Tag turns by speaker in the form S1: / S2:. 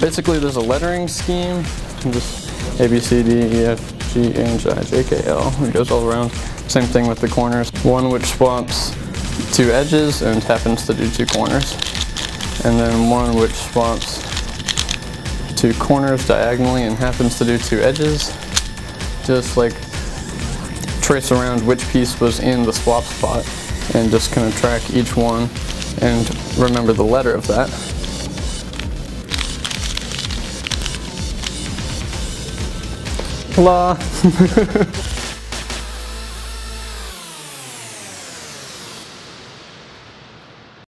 S1: Basically, there's a lettering scheme, just A, B, C, D, E, F, G, H, I, J, K, L. It goes all around. Same thing with the corners. One which swaps 2 edges and happens to do 2 corners. And then one which swaps 2 corners diagonally and happens to do 2 edges. Just like trace around which piece was in the swap spot and just kind of track each one and remember the letter of that. La.